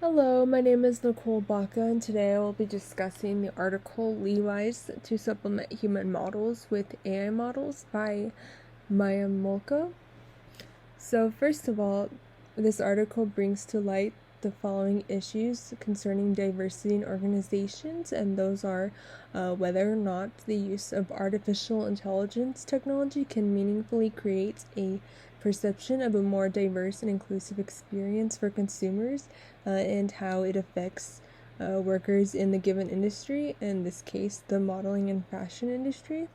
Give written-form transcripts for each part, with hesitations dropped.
Hello, my name is Nicole Baca, and today I will be discussing the article Levi's to Supplement Human Models with AI Models by Maya Molko. So, first of all, this article brings to light the following issues concerning diversity in organizations, and those are whether or not the use of artificial intelligence technology can meaningfully create a perception of a more diverse and inclusive experience for consumers, and how it affects workers in the given industry, in this case, the modeling and fashion industry.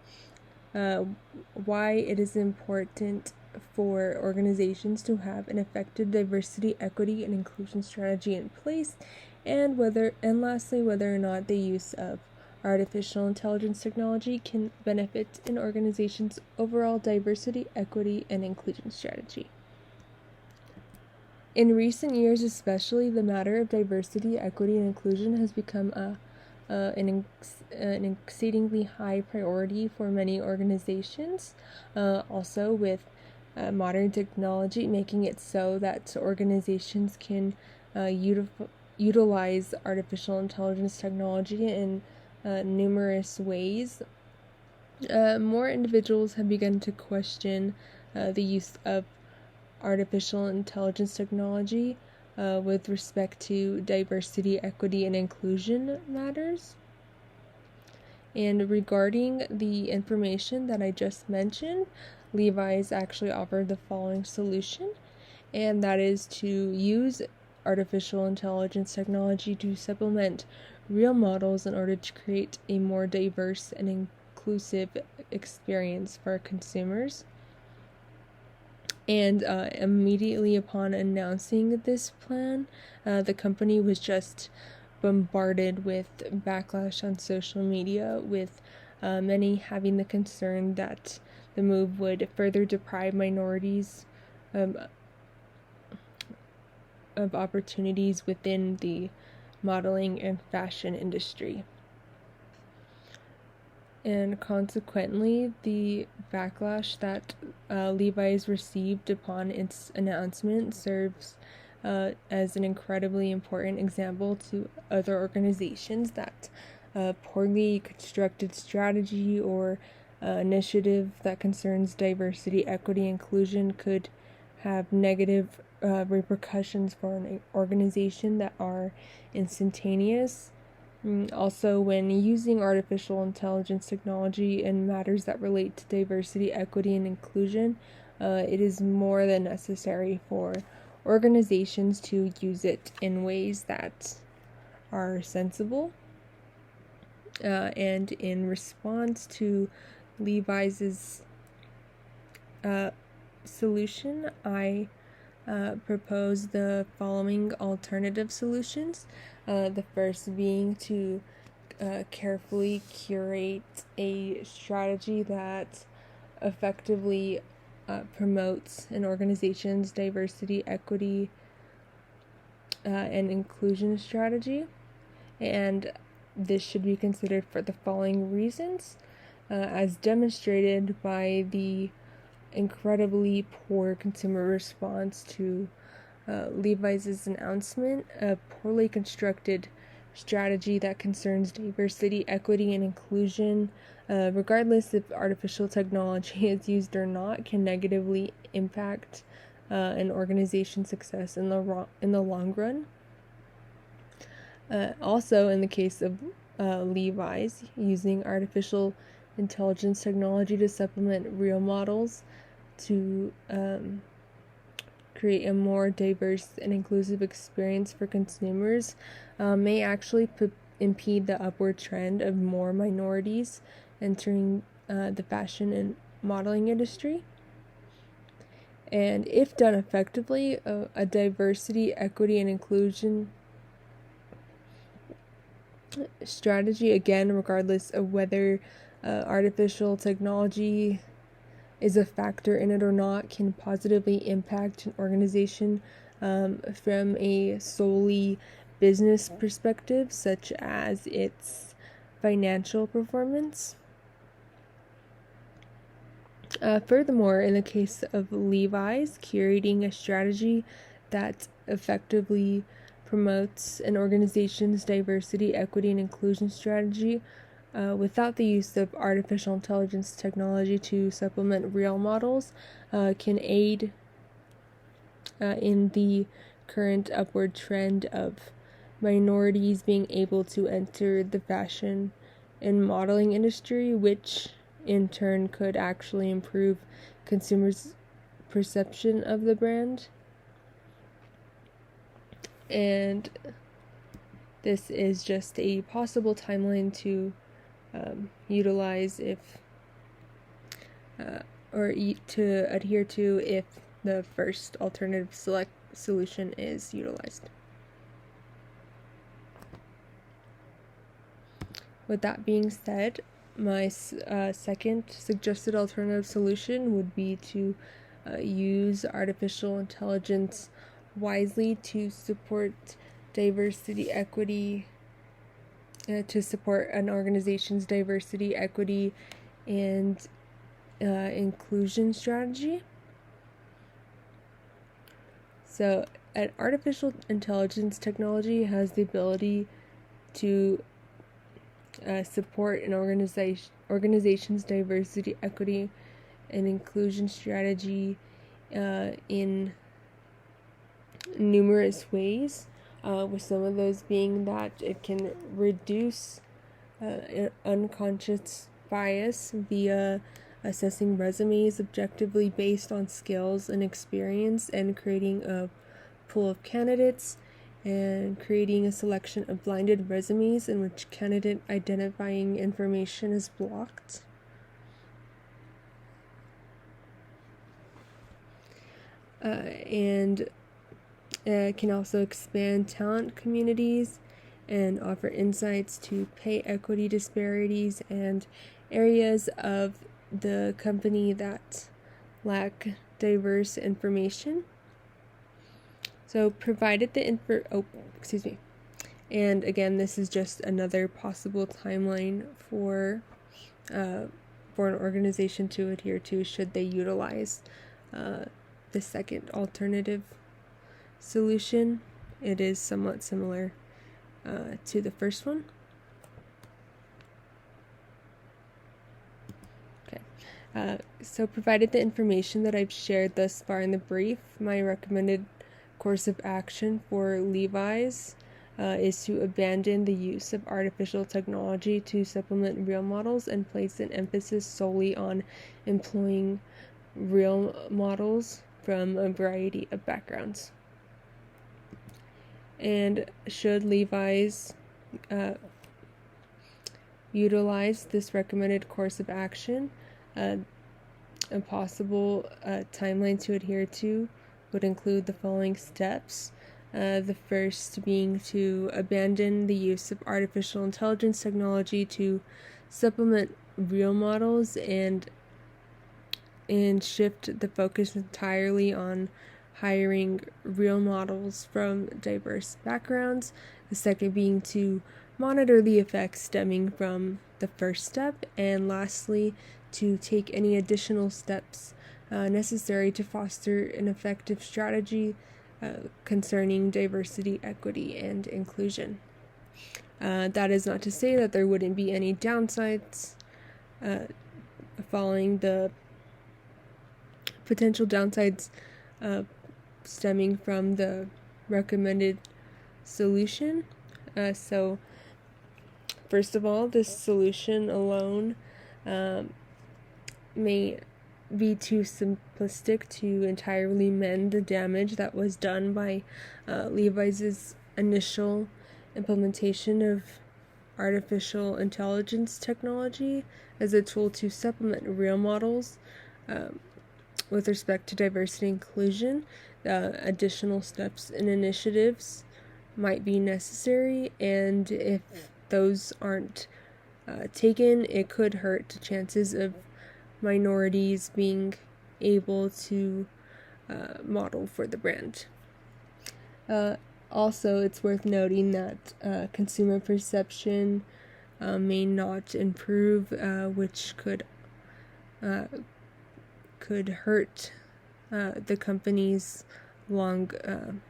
Why it is important for organizations to have an effective diversity, equity, and inclusion strategy in place, and lastly, whether or not the use of artificial intelligence technology can benefit an organization's overall diversity, equity, and inclusion strategy. In recent years, especially, the matter of diversity, equity, and inclusion has become an exceedingly high priority for many organizations, also with modern technology making it so that organizations can utilize artificial intelligence technology in numerous ways. More individuals have begun to question the use of artificial intelligence technology with respect to diversity, equity, and inclusion matters. And regarding the information that I just mentioned, Levi's actually offered the following solution, and that is to use artificial intelligence technology to supplement real models in order to create a more diverse and inclusive experience for consumers. And immediately upon announcing this plan, the company was just bombarded with backlash on social media, with many having the concern that the move would further deprive minorities of opportunities within the modeling and fashion industry. And consequently, the backlash that Levi's received upon its announcement serves as an incredibly important example to other organizations that poorly constructed strategy or initiative that concerns diversity, equity, inclusion could have negative repercussions for an organization that are instantaneous. Also, when using artificial intelligence technology in matters that relate to diversity, equity, and inclusion, it is more than necessary for organizations to use it in ways that are sensible. And in response to Levi's solution, I propose the following alternative solutions. The first being to carefully curate a strategy that effectively promotes an organization's diversity, equity, and inclusion strategy. And this should be considered for the following reasons, as demonstrated by the incredibly poor consumer response to Levi's announcement. A poorly constructed strategy that concerns diversity, equity, and inclusion, regardless if artificial technology is used or not, can negatively impact an organization's success in the long run. Also, in the case of Levi's, using artificial intelligence technology to supplement real models to create a more diverse and inclusive experience for consumers may actually impede the upward trend of more minorities entering the fashion and modeling industry. And if done effectively, a diversity, equity, and inclusion strategy, again, regardless of whether artificial technology is a factor in it or not, can positively impact an organization from a solely business perspective, such as its financial performance. Furthermore, in the case of Levi's, curating a strategy that effectively promotes an organization's diversity, equity, and inclusion strategy without the use of artificial intelligence technology to supplement real models can aid in the current upward trend of minorities being able to enter the fashion and modeling industry, which in turn could actually improve consumers' perception of the brand. And this is just a possible timeline to utilize if to adhere to if the first alternative solution is utilized. With that being said, my second suggested alternative solution would be to use artificial intelligence wisely to support diversity, equity, to support an organization's diversity, equity, and inclusion strategy. So, an artificial intelligence technology has the ability to support an organization's diversity, equity, and inclusion strategy in numerous ways, with some of those being that it can reduce unconscious bias via assessing resumes objectively based on skills and experience, and creating a pool of candidates, and creating a selection of blinded resumes in which candidate identifying information is blocked. And can also expand talent communities and offer insights to pay equity disparities and areas of the company that lack diverse information. So provided the and again, this is just another possible timeline for an organization to adhere to should they utilize the second alternative solution. It is somewhat similar to the first one. So provided the information that I've shared thus far in the brief, my recommended course of action for Levi's is to abandon the use of artificial technology to supplement real models and place an emphasis solely on employing real models from a variety of backgrounds. And should Levi's utilize this recommended course of action, a possible timeline to adhere to would include the following steps. The first being to abandon the use of artificial intelligence technology to supplement real models and shift the focus entirely on hiring real models from diverse backgrounds. The second being to monitor the effects stemming from the first step, and lastly, to take any additional steps necessary to foster an effective strategy concerning diversity, equity, and inclusion. That is not to say that there wouldn't be any downsides following the potential downsides stemming from the recommended solution. So, first of all, this solution alone may be too simplistic to entirely mend the damage that was done by Levi's initial implementation of artificial intelligence technology as a tool to supplement real models with respect to diversity and inclusion. Additional steps and initiatives might be necessary, and if those aren't taken, it could hurt the chances of minorities being able to model for the brand. Also, it's worth noting that consumer perception may not improve, which could hurt the company's long-term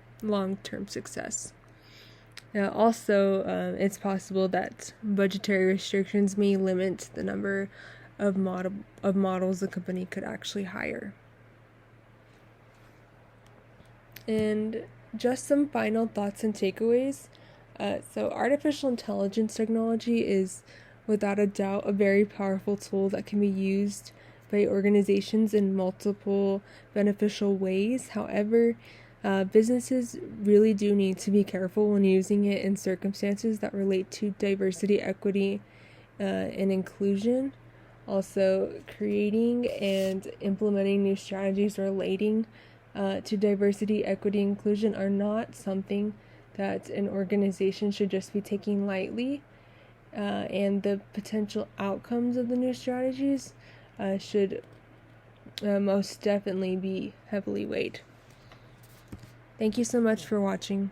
success. Also, it's possible that budgetary restrictions may limit the number of models the company could actually hire. And just some final thoughts and takeaways. So artificial intelligence technology is without a doubt a very powerful tool that can be used by organizations in multiple beneficial ways. However, businesses really do need to be careful when using it in circumstances that relate to diversity, equity, and inclusion. Also, creating and implementing new strategies relating to diversity, equity, inclusion are not something that an organization should just be taking lightly, and the potential outcomes of the new strategies should most definitely be heavily weighed. Thank you so much for watching.